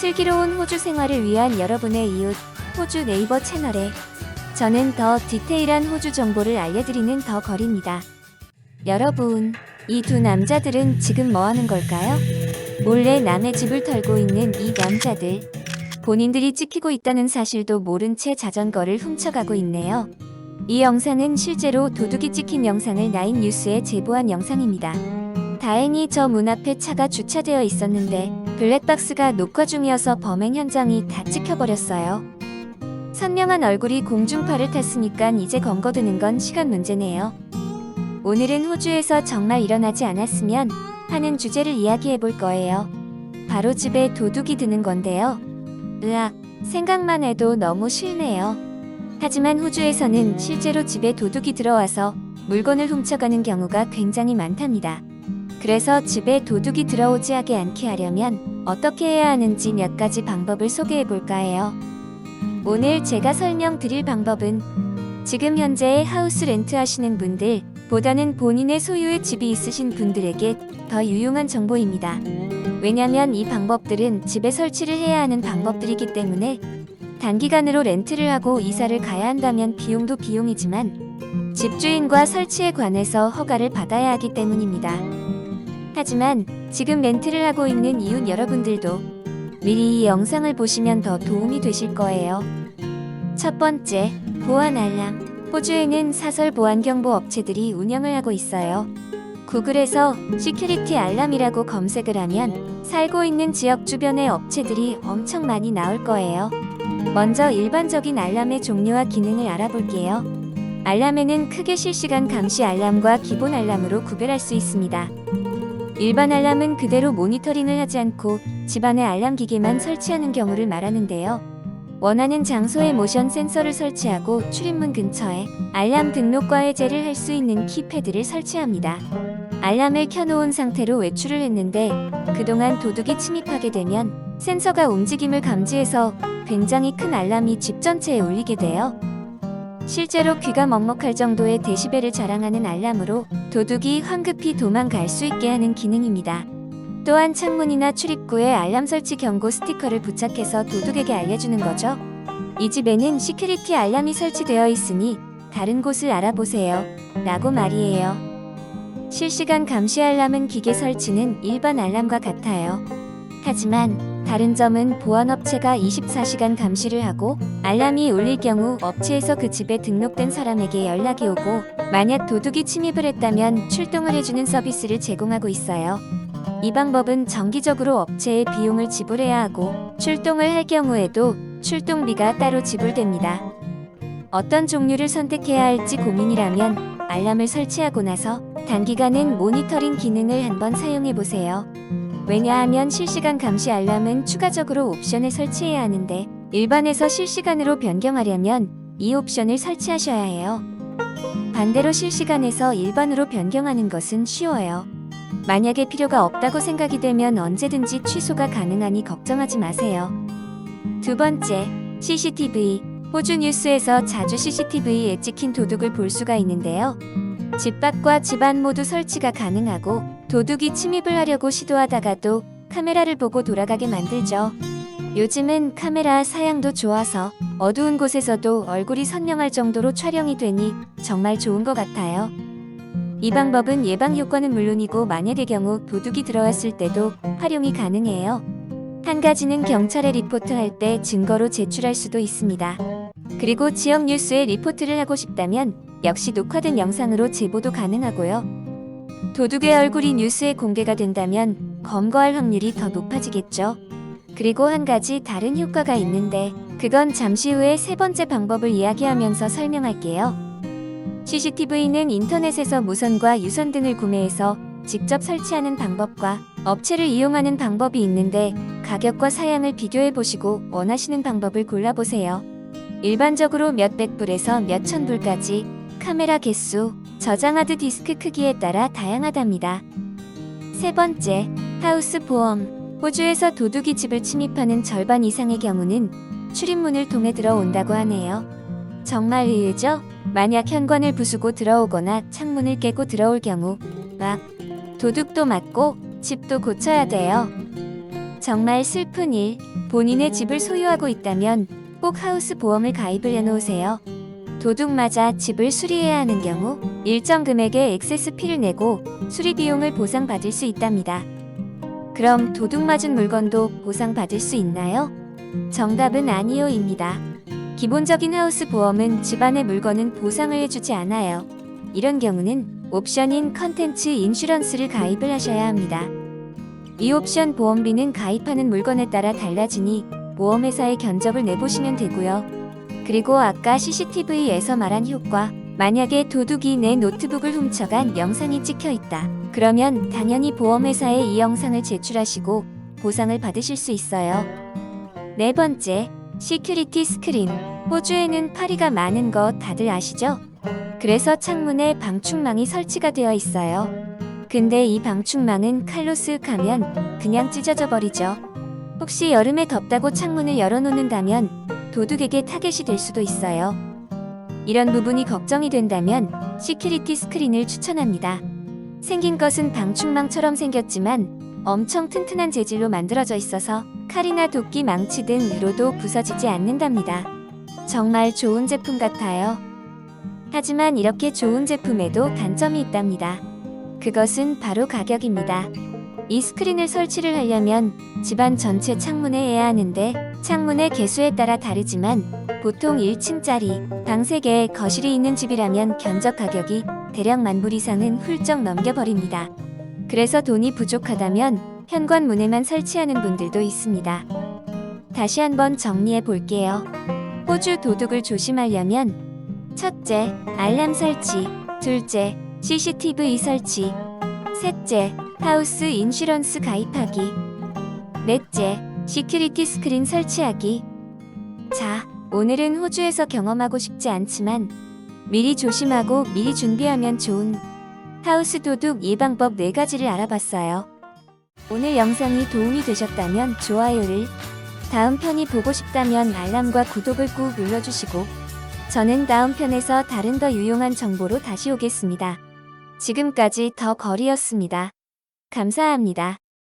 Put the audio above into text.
슬기로운 호주 생활을 위한 여러분의 이웃 호주 네이버 채널에 저는 더 디테일한 호주 정보를 알려드리는 더 걸입니다. 여러분, 이 두 남자들은 지금 뭐 하는 걸까요? 몰래 남의 집을 털고 있는 이 남자들. 본인들이 찍히고 있다는 사실도 모른 채 자전거를 훔쳐가고 있네요. 이 영상은 실제로 도둑이 찍힌 영상을 나인 뉴스에 제보한 영상입니다. 다행히 저 문 앞에 차가 주차되어 있었는데 블랙박스가 녹화 중이어서 범행 현장이 다 찍혀버렸어요. 선명한 얼굴이 공중파를 탔으니까 이제 검거드는 건 시간 문제네요. 오늘은 호주에서 정말 일어나지 않았으면 하는 주제를 이야기해 볼 거예요. 바로 집에 도둑이 드는 건데요. 으악, 생각만 해도 너무 싫네요. 하지만 호주에서는 실제로 집에 도둑이 들어와서 물건을 훔쳐가는 경우가 굉장히 많답니다. 그래서 집에 도둑이 들어오지 않게 하려면 어떻게 해야 하는지 몇 가지 방법을 소개해 볼까 해요. 오늘 제가 설명드릴 방법은 지금 현재 하우스 렌트 하시는 분들 보다는 본인의 소유의 집이 있으신 분들에게 더 유용한 정보입니다. 왜냐면 이 방법들은 집에 설치를 해야 하는 방법들이기 때문에 단기간으로 렌트를 하고 이사를 가야 한다면 비용도 비용이지만 집주인과 설치에 관해서 허가를 받아야 하기 때문입니다. 하지만 지금 렌트를 하고 있는 이웃 여러분들도 미리 이 영상을 보시면 더 도움이 되실 거예요. 첫 번째, 보안 알람. 호주에는 사설 보안 경보 업체들이 운영을 하고 있어요. 구글에서 시큐리티 알람이라고 검색을 하면 살고 있는 지역 주변의 업체들이 엄청 많이 나올 거예요. 먼저 일반적인 알람의 종류와 기능을 알아볼게요. 알람에는 크게 실시간 감시 알람과 기본 알람으로 구별할 수 있습니다. 일반 알람은 그대로 모니터링을 하지 않고 집안에 알람 기계만 설치하는 경우를 말하는데요. 원하는 장소에 모션 센서를 설치하고 출입문 근처에 알람 등록과 해제를 할 수 있는 키패드를 설치합니다. 알람을 켜놓은 상태로 외출을 했는데 그동안 도둑이 침입하게 되면 센서가 움직임을 감지해서 굉장히 큰 알람이 집 전체에 울리게 돼요. 실제로 귀가 먹먹할 정도의 데시벨을 자랑하는 알람으로 도둑이 황급히 도망갈 수 있게 하는 기능입니다. 또한 창문이나 출입구에 알람 설치 경고 스티커를 부착해서 도둑에게 알려주는 거죠. 이 집에는 시큐리티 알람이 설치되어 있으니 다른 곳을 알아보세요. 라고 말이에요. 실시간 감시 알람은 기계 설치는 일반 알람과 같아요. 하지만 다른 점은 보안업체가 24시간 감시를 하고 알람이 울릴 경우 업체에서 그 집에 등록된 사람에게 연락이 오고 만약 도둑이 침입을 했다면 출동을 해주는 서비스를 제공하고 있어요. 이 방법은 정기적으로 업체에 비용을 지불해야 하고 출동을 할 경우에도 출동비가 따로 지불됩니다. 어떤 종류를 선택해야 할지 고민이라면 알람을 설치하고 나서 단기간은 모니터링 기능을 한번 사용해 보세요. 왜냐하면 실시간 감시 알람은 추가적으로 옵션을 설치해야 하는데 일반에서 실시간으로 변경하려면 이 옵션을 설치하셔야 해요. 반대로 실시간에서 일반으로 변경하는 것은 쉬워요. 만약에 필요가 없다고 생각이 되면 언제든지 취소가 가능하니 걱정하지 마세요. 두 번째, CCTV. 호주 뉴스에서 자주 CCTV에 찍힌 도둑을 볼 수가 있는데요. 집 밖과 집 안 모두 설치가 가능하고 도둑이 침입을 하려고 시도하다가도 카메라를 보고 돌아가게 만들죠. 요즘은 카메라 사양도 좋아서 어두운 곳에서도 얼굴이 선명할 정도로 촬영이 되니 정말 좋은 것 같아요. 이 방법은 예방 효과는 물론이고 만약의 경우 도둑이 들어왔을 때도 활용이 가능해요. 한 가지는 경찰에 리포트할 때 증거로 제출할 수도 있습니다. 그리고 지역 뉴스에 리포트를 하고 싶다면 역시 녹화된 영상으로 제보도 가능하고요. 도둑의 얼굴이 뉴스에 공개가 된다면 검거할 확률이 더 높아지겠죠. 그리고 한 가지 다른 효과가 있는데 그건 잠시 후에 세 번째 방법을 이야기하면서 설명할게요. CCTV는 인터넷에서 무선과 유선 등을 구매해서 직접 설치하는 방법과 업체를 이용하는 방법이 있는데 가격과 사양을 비교해 보시고 원하시는 방법을 골라보세요. 일반적으로 몇백 불에서 몇천 불까지 카메라 개수, 저장 하드 디스크 크기에 따라 다양하답니다. 세 번째, 하우스 보험. 호주에서 도둑이 집을 침입하는 절반 이상의 경우는 출입문을 통해 들어온다고 하네요. 정말 의외죠? 만약 현관을 부수고 들어오거나 창문을 깨고 들어올 경우 도둑도 맞고 집도 고쳐야 돼요. 정말 슬픈 일. 본인의 집을 소유하고 있다면 꼭 하우스 보험을 가입을 해놓으세요. 도둑 맞아 집을 수리해야 하는 경우 일정 금액의 액세스 피를 내고 수리 비용을 보상받을 수 있답니다. 그럼 도둑 맞은 물건도 보상받을 수 있나요? 정답은 아니요입니다. 기본적인 하우스 보험은 집안의 물건은 보상을 해주지 않아요. 이런 경우는 옵션인 컨텐츠 인슈런스를 가입을 하셔야 합니다. 이 옵션 보험비는 가입하는 물건에 따라 달라지니 보험회사에 견적을 내보시면 되고요. 그리고 아까 CCTV에서 말한 효과, 만약에 도둑이 내 노트북을 훔쳐간 영상이 찍혀 있다. 그러면 당연히 보험회사에 이 영상을 제출하시고 보상을 받으실 수 있어요. 네 번째, 시큐리티 스크린. 호주에는 파리가 많은 거 다들 아시죠? 그래서 창문에 방충망이 설치가 되어 있어요. 근데 이 방충망은 칼로 쓱 하면 그냥 찢어져 버리죠. 혹시 여름에 덥다고 창문을 열어놓는다면 도둑에게 타겟이 될 수도 있어요. 이런 부분이 걱정이 된다면 시큐리티 스크린을 추천합니다. 생긴 것은 방충망처럼 생겼지만 엄청 튼튼한 재질로 만들어져 있어서 칼이나 도끼, 망치 등으로도 부서지지 않는답니다. 정말 좋은 제품 같아요. 하지만 이렇게 좋은 제품에도 단점이 있답니다. 그것은 바로 가격입니다. 이 스크린을 설치를 하려면 집안 전체 창문에 해야 하는데 창문의 개수에 따라 다르지만 보통 1층짜리 방 3개 거실이 있는 집이라면 견적 가격이 대략 10,000불 이상은 훌쩍 넘겨버립니다. 그래서 돈이 부족하다면 현관문에만 설치하는 분들도 있습니다. 다시 한번 정리해 볼게요. 호주 도둑을 조심하려면 첫째, 알람 설치. 둘째, CCTV 설치. 셋째, 하우스 인슈런스 가입하기. 넷째, 시큐리티 스크린 설치하기. 자, 오늘은 호주에서 경험하고 싶지 않지만 미리 조심하고 미리 준비하면 좋은 하우스 도둑 예방법 4가지를 알아봤어요. 오늘 영상이 도움이 되셨다면 좋아요를, 다음 편이 보고 싶다면 알람과 구독을 꾹 눌러주시고 저는 다음 편에서 다른 더 유용한 정보로 다시 오겠습니다. 지금까지 더 거리였습니다. 감사합니다.